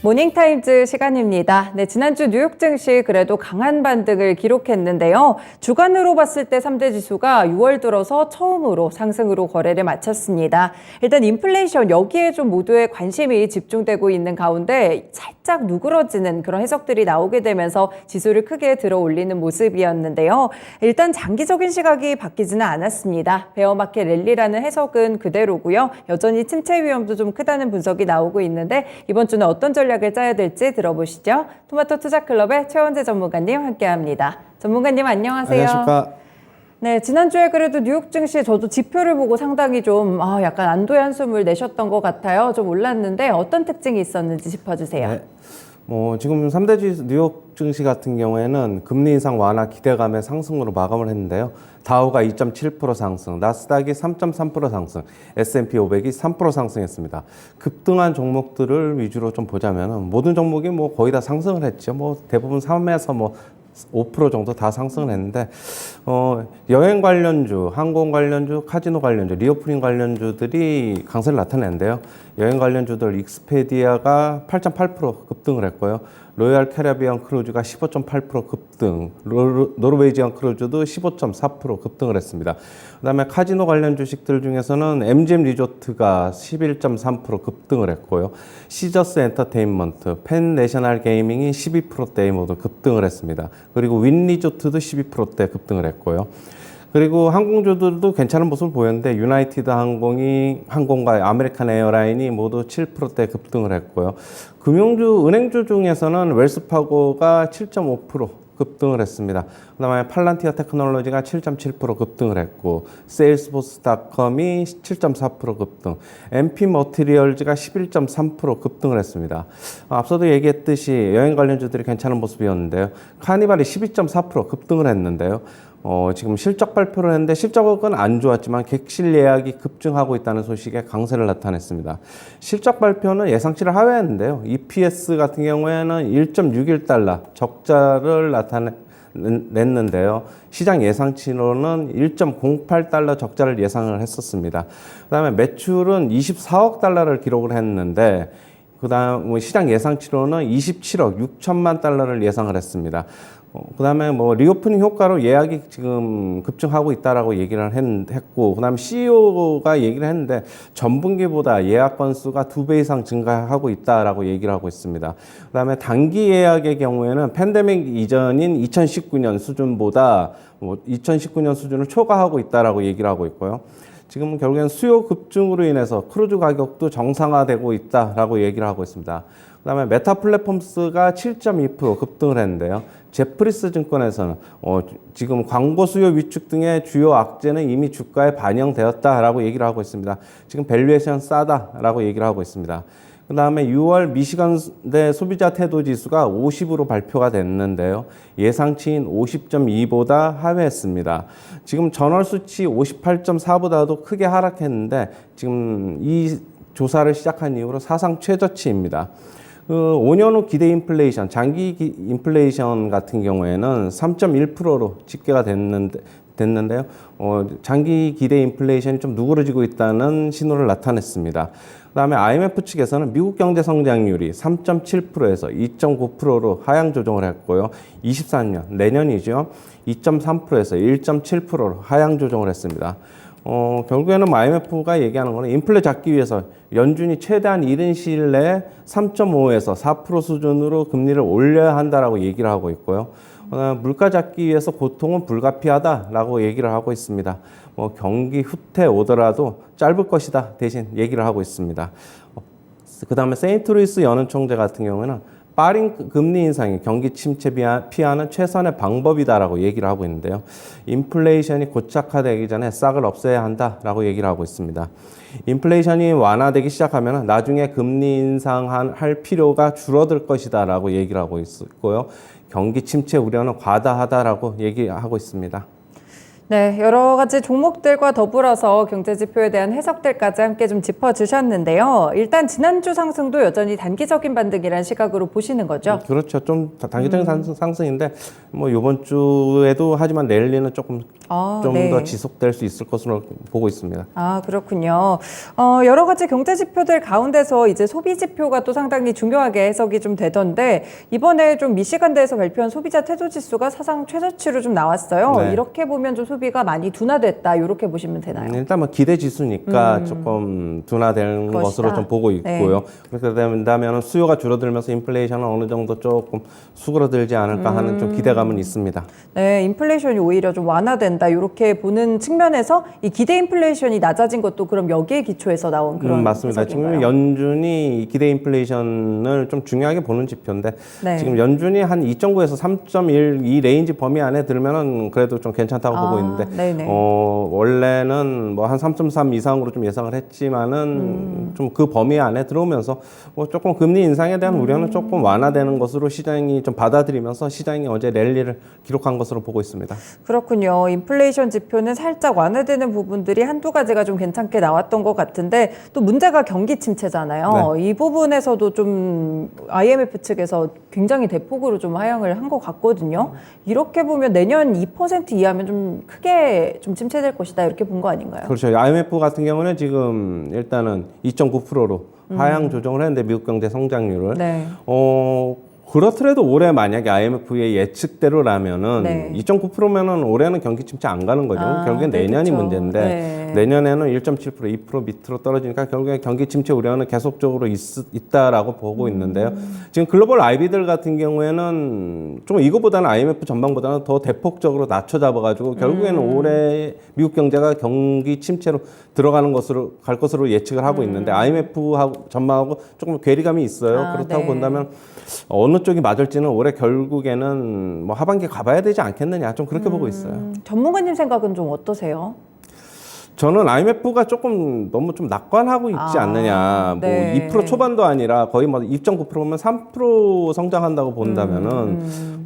모닝타임즈 시간입니다. 네, 지난주 뉴욕 증시 그래도 강한 반등을 기록했는데요. 주간으로 봤을 때 3대 지수가 6월 들어서 처음으로 상승으로 거래를 마쳤습니다. 일단 인플레이션 여기에 좀 모두의 관심이 집중되고 있는 가운데 살짝 누그러지는 그런 해석들이 나오게 되면서 지수를 크게 들어 올리는 모습이었는데요. 일단 장기적인 시각이 바뀌지는 않았습니다. 베어마켓 랠리라는 해석은 그대로고요. 여전히 침체 위험도 좀 크다는 분석이 나오고 있는데 이번 주는 어떤 전략을 짜야 될지 들어보시죠. 토마토 투자클럽의 최원재 전문가님 함께합니다. 전문가님 안녕하세요. 안녕하십니까. 네, 지난주에 그래도 뉴욕 증시 저도 지표를 보고 상당히 좀 약간 안도의 한숨을 내셨던 것 같아요. 좀 올랐는데 어떤 특징이 있었는지 짚어주세요. 네. 지금 3대 지수 뉴욕 증시 같은 경우에는 금리 인상 완화 기대감의 상승으로 마감을 했는데요. 다우가 2.7% 상승, 나스닥이 3.3% 상승, S&P 500이 3% 상승했습니다. 급등한 종목들을 위주로 좀 보자면 모든 종목이 거의 다 상승을 했죠. 대부분 3에서 5% 정도 다 상승을 했는데, 여행 관련주, 항공 관련주, 카지노 관련주, 리오프닝 관련주들이 강세를 나타냈는데요. 여행 관련주들 익스페디아가 8.8% 급등을 했고요. 로얄 캐리비안 크루즈가 15.8% 급등, 노르웨이지안 크루즈도 15.4% 급등을 했습니다. 그 다음에 카지노 관련 주식들 중에서는 MGM 리조트가 11.3% 급등을 했고요. 시저스 엔터테인먼트, 펜 내셔널 게이밍이 12%대의 모두 급등을 했습니다. 그리고 윈 리조트도 12%대 급등을 했고요. 그리고 항공주들도 괜찮은 모습을 보였는데 유나이티드 항공과 아메리칸 에어라인이 모두 7%대 급등을 했고요. 금융주, 은행주 중에서는 웰스파고가 7.5% 급등을 했습니다. 그다음에 팔란티아 테크놀로지가 7.7% 급등을 했고, 세일스포스닷컴이 7.4% 급등, MP 머티리얼즈가 11.3% 급등을 했습니다. 앞서도 얘기했듯이 여행 관련주들이 괜찮은 모습이었는데요. 카니발이 12.4% 급등을 했는데요. 지금 실적 발표를 했는데 실적은 안 좋았지만 객실 예약이 급증하고 있다는 소식에 강세를 나타냈습니다. 실적 발표는 예상치를 하회했는데요. EPS 같은 경우에는 1.61달러 적자를 나타냈는데요. 시장 예상치로는 1.08달러 적자를 예상을 했었습니다. 그 다음에 매출은 24억 달러를 기록을 했는데 그 다음 시장 예상치로는 27억 6천만 달러를 예상을 했습니다. 그 다음에 리오프닝 효과로 예약이 지금 급증하고 있다라고 얘기를 했고, 그 다음에 CEO가 얘기를 했는데 전분기보다 예약 건수가 2배 이상 증가하고 있다라고 얘기를 하고 있습니다. 그 다음에 단기 예약의 경우에는 팬데믹 이전인 2019년 수준보다 2019년 수준을 초과하고 있다라고 얘기를 하고 있고요. 지금 결국엔 수요 급증으로 인해서 크루즈 가격도 정상화되고 있다라고 얘기를 하고 있습니다. 그 다음에 메타 플랫폼스가 7.2% 급등을 했는데요. 제프리스 증권에서는 지금 광고 수요 위축 등의 주요 악재는 이미 주가에 반영되었다라고 얘기를 하고 있습니다. 지금 밸류에이션 싸다라고 얘기를 하고 있습니다. 그 다음에 6월 미시간대 소비자 태도 지수가 50으로 발표가 됐는데요. 예상치인 50.2보다 하회했습니다. 지금 전월 수치 58.4보다도 크게 하락했는데 지금 이 조사를 시작한 이후로 사상 최저치입니다. 5년 후 기대 인플레이션, 장기 인플레이션 같은 경우에는 3.1%로 집계가 됐는데요. 장기 기대 인플레이션이 좀 누그러지고 있다는 신호를 나타냈습니다. 그 다음에 IMF 측에서는 미국 경제 성장률이 3.7%에서 2.9%로 하향 조정을 했고요. 24년, 내년이죠. 2.3%에서 1.7%로 하향 조정을 했습니다. 결국에는 IMF가 얘기하는 거는 인플레 잡기 위해서 연준이 최대한 이른 시일 내에 3.5에서 4% 수준으로 금리를 올려야 한다라고 얘기를 하고 있고요. 물가 잡기 위해서 고통은 불가피하다라고 얘기를 하고 있습니다. 경기 후퇴 오더라도 짧을 것이다 대신 얘기를 하고 있습니다. 그 다음에 세인트루이스 연은 총재 같은 경우에는 빠른 금리 인상이 경기 침체 피하는 최선의 방법이다라고 얘기를 하고 있는데요. 인플레이션이 고착화되기 전에 싹을 없애야 한다라고 얘기를 하고 있습니다. 인플레이션이 완화되기 시작하면 나중에 금리 인상할 필요가 줄어들 것이다라고 얘기를 하고 있고요. 경기 침체 우려는 과다하다라고 얘기하고 있습니다. 네, 여러 가지 종목들과 더불어서 경제 지표에 대한 해석들까지 함께 좀 짚어주셨는데요. 일단 지난주 상승도 여전히 단기적인 반등이라는 시각으로 보시는 거죠? 그렇죠. 좀 단기적인 상승인데 뭐 이번 주에도 하지만 랠리는 조금 좀 네. 더 지속될 수 있을 것으로 보고 있습니다. 아, 그렇군요. 여러 가지 경제 지표들 가운데서 이제 소비 지표가 또 상당히 중요하게 해석이 좀 되던데 이번에 좀 미시간대에서 발표한 소비자 태도 지수가 사상 최저치로 좀 나왔어요. 네. 이렇게 보면 좀 소비가 많이 둔화됐다 이렇게 보시면 되나요? 일단 뭐 기대 지수니까 조금 둔화된 것이다. 것으로 좀 보고 있고요. 네. 그렇게 된다면 수요가 줄어들면서 인플레이션은 어느 정도 조금 수그러들지 않을까 하는 좀 기대감은 있습니다. 네, 인플레이션이 오히려 좀 완화된다 이렇게 보는 측면에서 이 기대 인플레이션이 낮아진 것도 그럼 여기에 기초해서 나온 그런 맞습니다. 해석인가요? 지금 연준이 기대 인플레이션을 좀 중요하게 보는 지표인데 네. 지금 연준이 한 2.9에서 3.1 이 레인지 범위 안에 들면은 그래도 좀 괜찮다고 보고 있는데 네네. 원래는 뭐 한 3.3 이상으로 좀 예상을 했지만은 좀 그 범위 안에 들어오면서 뭐 조금 금리 인상에 대한 우려는 조금 완화되는 것으로 시장이 좀 받아들이면서 시장이 어제 랠리를 기록한 것으로 보고 있습니다. 그렇군요. 인플레이션 지표는 살짝 완화되는 부분들이 한두 가지가 좀 괜찮게 나왔던 것 같은데 또 문제가 경기 침체잖아요. 이 부분에서도 좀 IMF 측에서 굉장히 대폭으로 좀 하향을 한 것 같거든요. 이렇게 보면 내년 2% 이하면 좀 크게 좀 침체될 것이다 이렇게 본 거 아닌가요? 그렇죠. IMF 같은 경우는 지금 일단은 2.9%로 하향 조정을 했는데 미국 경제 성장률을 네. 그렇더라도 올해 만약에 IMF의 예측대로라면은 네. 2.9%면은 올해는 경기 침체 안 가는 거죠. 결국엔 네, 내년이 그렇죠. 문제인데 네. 내년에는 1.7% 2% 밑으로 떨어지니까 결국에 경기 침체 우려는 계속적으로 있다라고 보고 있는데요. 지금 글로벌 IB들 같은 경우에는 좀 이거보다는 IMF 전망보다는 더 대폭적으로 낮춰 잡아가지고 결국에는 올해 미국 경제가 경기 침체로 들어가는 것으로 갈 것으로 예측을 하고 있는데 IMF하고 전망하고 조금 괴리감이 있어요. 그렇다고 네. 본다면 어느 쪽이 맞을지는 올해 결국에는 뭐 하반기에 가봐야 되지 않겠느냐 좀 그렇게 보고 있어요. 전문가님 생각은 좀 어떠세요? 저는 IMF가 조금 너무 좀 낙관하고 있지 않느냐. 네. 뭐 2% 초반도 아니라 거의 뭐 2.9%면 3% 성장한다고 본다면은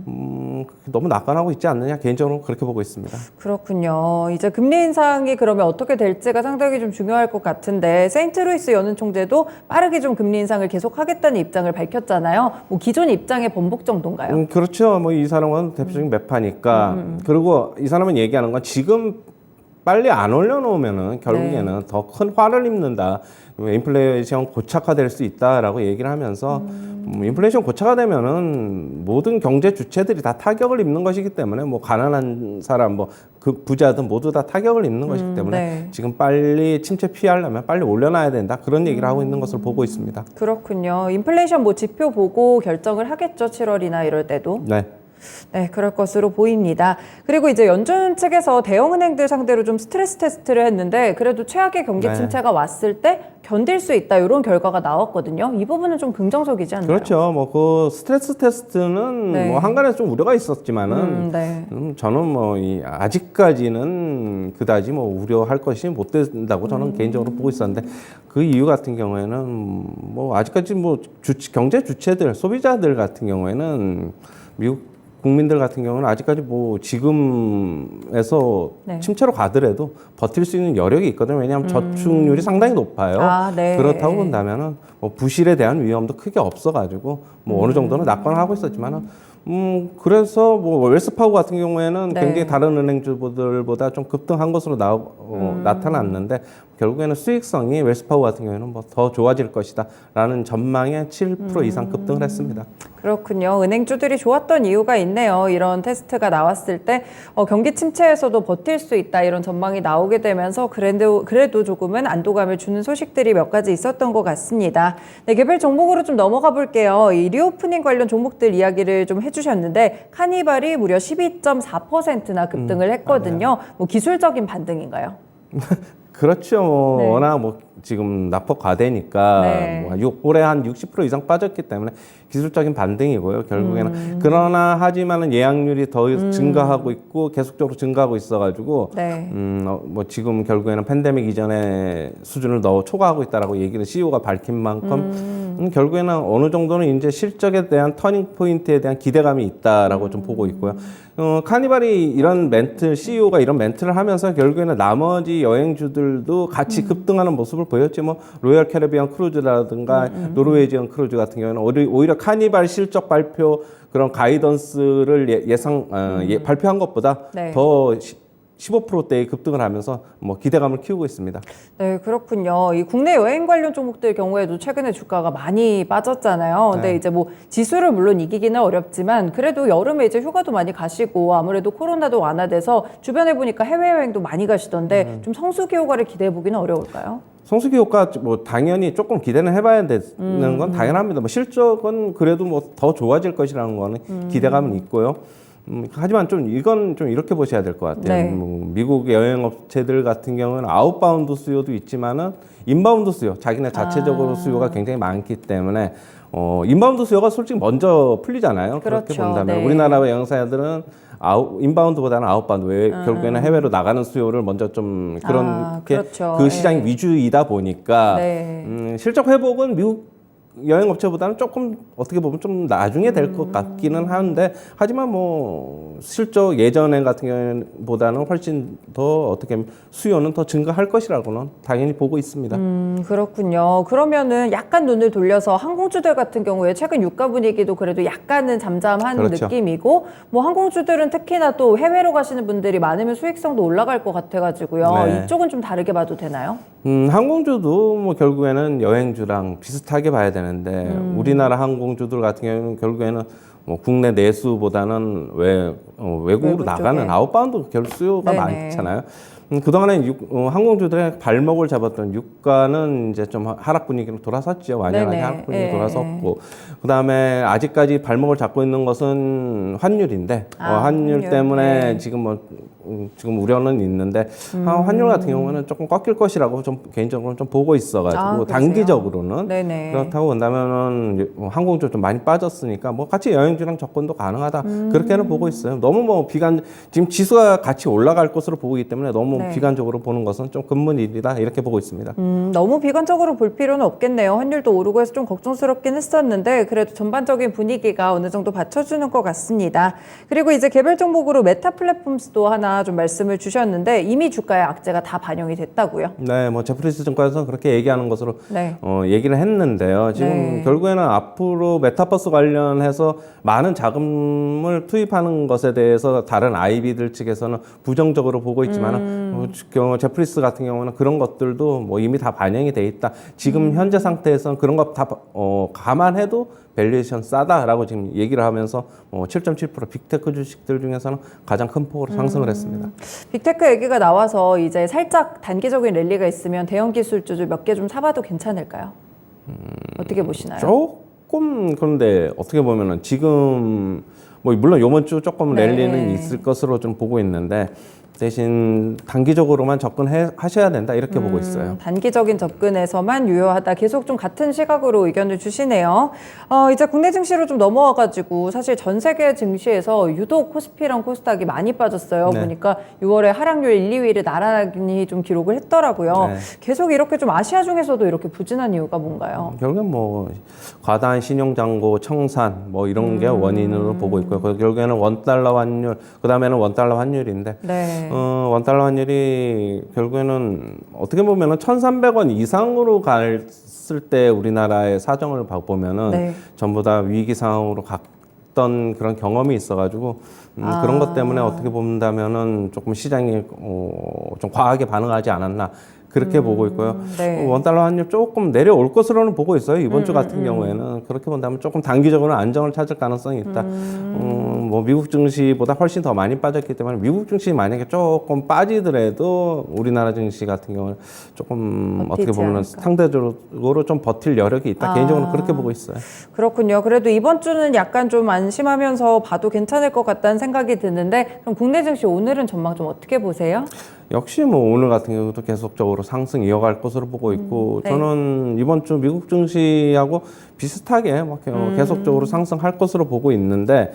너무 낙관하고 있지 않느냐. 개인적으로 그렇게 보고 있습니다. 그렇군요. 이제 금리 인상이 그러면 어떻게 될지가 상당히 좀 중요할 것 같은데 세인트루이스 연은 총재도 빠르게 좀 금리 인상을 계속하겠다는 입장을 밝혔잖아요. 뭐 기존 입장의 번복 정도인가요? 그렇죠. 뭐 이 사람은 대표적인 매파니까. 그리고 이 사람은 얘기하는 건 지금 빨리 안 올려놓으면은 결국에는 더 큰 화를 입는다. 인플레이션 고착화될 수 있다라고 얘기를 하면서 인플레이션 고착화되면은 모든 경제 주체들이 다 타격을 입는 것이기 때문에 뭐 가난한 사람 뭐 그 부자든 모두 다 타격을 입는 것이기 때문에 네. 지금 빨리 침체 피하려면 빨리 올려놔야 된다. 그런 얘기를 하고 있는 것을 보고 있습니다. 그렇군요. 인플레이션 뭐 지표 보고 결정을 하겠죠. 7월이나 이럴 때도. 네. 네, 그럴 것으로 보입니다. 그리고 이제 연준 측에서 대형은행들 상대로 좀 스트레스 테스트를 했는데 그래도 최악의 경기 침체가 왔을 때 견딜 수 있다 이런 결과가 나왔거든요. 이 부분은 좀 긍정적이지 않나요? 그렇죠. 뭐 그 스트레스 테스트는 뭐 한간에 좀 우려가 있었지만은 저는 뭐 아직까지는 그다지 뭐 우려할 것이 못 된다고 저는 개인적으로 보고 있었는데 그 이유 같은 경우에는 뭐 아직까지 뭐 경제 주체들 소비자들 같은 경우에는 미국 국민들 같은 경우는 아직까지 뭐 지금에서 침체로 가더라도 버틸 수 있는 여력이 있거든요. 왜냐하면 저축률이 상당히 높아요. 네. 그렇다고 본다면은 뭐 부실에 대한 위험도 크게 없어가지고 뭐 어느 정도는 낙관을 하고 있었지만은 그래서 뭐 웰스파고 같은 경우에는 굉장히 다른 은행주들보다 좀 급등한 것으로 나타났는데 결국에는 수익성이 웰스파고 같은 경우에는 뭐 더 좋아질 것이다라는 전망에 7% 이상 급등을 했습니다. 그렇군요. 은행주들이 좋았던 이유가 있네요. 이런 테스트가 나왔을 때 경기 침체에서도 버틸 수 있다 이런 전망이 나오게 되면서 그래도 조금은 안도감을 주는 소식들이 몇 가지 있었던 것 같습니다. 네, 개별 종목으로 좀 넘어가 볼게요. 이 리오프닝 관련 종목들 이야기를 좀 해주셨는데 카니발이 무려 12.4%나 급등을 했거든요. 뭐 기술적인 반등인가요? 그렇죠. 뭐 워낙 뭐 지금 납폭 과대니까 뭐 올해 한 60% 이상 빠졌기 때문에 기술적인 반등이고요. 결국에는 그러나 하지만은 예약률이 더 증가하고 있고 계속적으로 증가하고 있어가지고 뭐 지금 결국에는 팬데믹 이전의 수준을 더 초과하고 있다라고 얘기를 CEO가 밝힌 만큼 결국에는 어느 정도는 이제 실적에 대한 터닝 포인트에 대한 기대감이 있다라고 좀 보고 있고요. 카니발이 이런 멘트, CEO가 이런 멘트를 하면서 결국에는 나머지 여행주들도 같이 급등하는 모습을 보였지. 뭐 로얄 캐리비안 크루즈라든가 노르웨이지언 크루즈 같은 경우는 오히려 카니발 실적 발표 그런 가이던스를 발표한 것보다 네. 더 15%대의 급등을 하면서 뭐 기대감을 키우고 있습니다. 네, 그렇군요. 이 국내 여행 관련 종목들 경우에도 최근에 주가가 많이 빠졌잖아요. 근데 네. 이제 뭐 지수를 물론 이기기는 어렵지만 그래도 여름에 이제 휴가도 많이 가시고 아무래도 코로나도 완화돼서 주변에 보니까 해외여행도 많이 가시던데 좀 성수기 효과를 기대해 보기는 어려울까요? 성수기 효과 뭐 당연히 조금 기대는 해봐야 되는 건 당연합니다. 뭐 실적은 그래도 뭐 더 좋아질 것이라는 거는 기대감은 있고요. 하지만 좀 이건 좀 이렇게 보셔야 될 것 같아요. 네. 뭐 미국 여행 업체들 같은 경우는 아웃바운드 수요도 있지만은 인바운드 수요, 자기네 자체적으로 수요가 굉장히 많기 때문에 인바운드 수요가 솔직히 먼저 풀리잖아요. 그렇게 그렇죠. 본다면 네. 우리나라 여행사들은 인바운드보다는 아웃바운드, 결국에는 해외로 나가는 수요를 먼저 좀 그렇게 그렇죠. 그 시장이 네. 위주이다 보니까 네. 실적 회복은 미국 여행업체보다는 조금 어떻게 보면 좀 나중에 될 것 같기는 하는데 하지만 뭐 실적 예전에 같은 경우보다는 훨씬 더 어떻게 수요는 더 증가할 것이라고는 당연히 보고 있습니다. 그렇군요. 그러면은 약간 눈을 돌려서 항공주들 같은 경우에 최근 유가 분위기도 그래도 약간은 잠잠한 그렇죠. 느낌이고 뭐 항공주들은 특히나 또 해외로 가시는 분들이 많으면 수익성도 올라갈 것 같아가지고요. 네. 이쪽은 좀 다르게 봐도 되나요? 항공주도 뭐 결국에는 여행주랑 비슷하게 봐야 되는데 우리나라 항공주들 같은 경우는 결국에는 뭐 국내 내수보다는 외국으로 외국 나가는 쪽에. 아웃바운드 결수요가 네네. 많잖아요. 그동안에 항공주들의 발목을 잡았던 유가는 이제 좀 하락 분위기로 돌아섰죠. 완연하게 네네. 하락 분위기 예. 돌아섰고 그다음에 아직까지 발목을 잡고 있는 것은 환율인데 환율 환율. 때문에 네. 지금 우려는 있는데 환율 같은 경우는 조금 꺾일 것이라고 좀 개인적으로 좀 보고 있어가지고 그러세요? 단기적으로는 네네. 그렇다고 본다면은 항공주 좀 많이 빠졌으니까 뭐 같이 여행주랑 접근도 가능하다 그렇게는 보고 있어요. 너무 뭐 지금 지수가 같이 올라갈 것으로 보기 때문에 너무 네. 비관적으로 보는 것은 좀 금문일이다 이렇게 보고 있습니다. 너무 비관적으로 볼 필요는 없겠네요. 환율도 오르고 해서 좀 걱정스럽긴 했었는데 그래도 전반적인 분위기가 어느 정도 받쳐주는 것 같습니다. 그리고 이제 개별 종목으로 메타 플랫폼스도 하나 좀 말씀을 주셨는데 이미 주가에 악재가 다 반영이 됐다고요? 네, 뭐 제프리스 증권에서 그렇게 얘기하는 것으로 네. 얘기를 했는데요. 지금 네. 결국에는 앞으로 메타버스 관련해서 많은 자금을 투입하는 것에 대해서 다른 IB들 측에서는 부정적으로 보고 있지만은 제프리스 같은 경우는 그런 것들도 뭐 이미 다 반영이 돼 있다. 지금 현재 상태에서는 그런 거 다 감안해도 밸류에이션 싸다라고 지금 얘기를 하면서 7.7% 빅테크 주식들 중에서는 가장 큰 폭으로 상승을 했습니다. 빅테크 얘기가 나와서 이제 살짝 단기적인 랠리가 있으면 대형 기술주들 몇 개 좀 사봐도 괜찮을까요? 어떻게 보시나요? 조금 그런데 어떻게 보면은 지금 뭐 물론 이번 주 조금 네. 랠리는 있을 것으로 좀 보고 있는데 대신 단기적으로만 접근하셔야 된다 이렇게 보고 있어요. 단기적인 접근에서만 유효하다. 계속 좀 같은 시각으로 의견을 주시네요. 이제 국내 증시로 좀 넘어와가지고 사실 전 세계 증시에서 유독 코스피랑 코스닥이 많이 빠졌어요. 네. 보니까 6월에 하락률 1, 2위를 나란히 좀 기록을 했더라고요. 네. 계속 이렇게 좀 아시아 중에서도 이렇게 부진한 이유가 뭔가요? 결국엔 뭐 과다한 신용잔고, 청산 뭐 이런 게 원인으로 보고 있고요. 결국에는 원달러 환율, 그 다음에는 원달러 환율인데 네. 원달러 환율이 결국에는 어떻게 보면은 1,300원 이상으로 갔을 때 우리나라의 사정을 보면은 네. 전부 다 위기 상황으로 갔던 그런 경험이 있어가지고 그런 것 때문에 어떻게 본다면은 조금 시장이 좀 과하게 반응하지 않았나. 그렇게 보고 있고요. 네. 원달러 환율 조금 내려올 것으로는 보고 있어요. 이번 주 같은 경우에는 그렇게 본다면 조금 단기적으로는 안정을 찾을 가능성이 있다. 뭐 미국 증시보다 훨씬 더 많이 빠졌기 때문에 미국 증시 만약에 조금 빠지더라도 우리나라 증시 같은 경우는 조금 어떻게 보면 상대적으로 좀 버틸 여력이 있다. 개인적으로 그렇게 보고 있어요. 그렇군요. 그래도 이번 주는 약간 좀 안심하면서 봐도 괜찮을 것 같다는 생각이 드는데 그럼 국내 증시 오늘은 전망 좀 어떻게 보세요? 역시 뭐 오늘 같은 경우도 계속적으로 상승 이어갈 것으로 보고 있고 네. 저는 이번 주 미국 증시하고 비슷하게 막 계속적으로 상승할 것으로 보고 있는데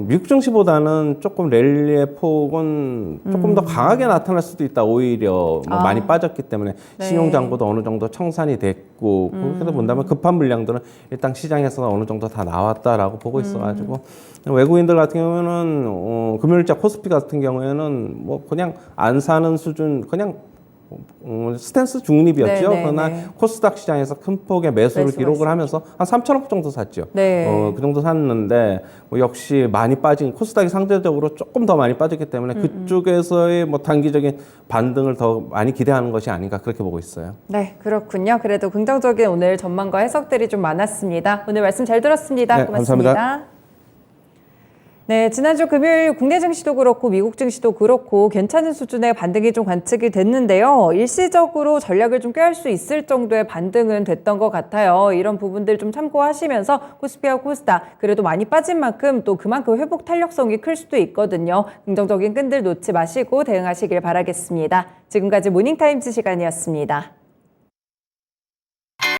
미국 증시보다는 조금 랠리의 폭은 조금 더 강하게 나타날 수도 있다. 오히려 뭐 많이 빠졌기 때문에 네. 신용장고도 어느 정도 청산이 됐고 그렇게 본다면 급한 물량들은 일단 시장에서 어느 정도 다 나왔다라고 보고 있어가지고 외국인들 같은 경우에는 금요일자 코스피 같은 경우에는 뭐 그냥 안 사는 수준 그냥 스탠스 중립이었죠. 네, 네, 그러나 네. 코스닥 시장에서 큰 폭의 매수를 매수가 기록을 있었죠. 하면서 한 3천억 정도 샀죠. 네. 그 정도 샀는데 뭐 역시 많이 빠진 코스닥이 상대적으로 조금 더 많이 빠졌기 때문에 그쪽에서의 뭐 단기적인 반등을 더 많이 기대하는 것이 아닌가 그렇게 보고 있어요. 네, 그렇군요. 그래도 긍정적인 오늘 전망과 해석들이 좀 많았습니다. 오늘 말씀 잘 들었습니다. 네, 고맙습니다. 감사합니다. 네, 지난주 금요일 국내 증시도 그렇고 미국 증시도 그렇고 괜찮은 수준의 반등이 좀 관측이 됐는데요. 일시적으로 전략을 좀 꾀할 수 있을 정도의 반등은 됐던 것 같아요. 이런 부분들 좀 참고하시면서 코스피와 코스닥 그래도 많이 빠진 만큼 또 그만큼 회복 탄력성이 클 수도 있거든요. 긍정적인 끈들 놓지 마시고 대응하시길 바라겠습니다. 지금까지 모닝타임즈 시간이었습니다.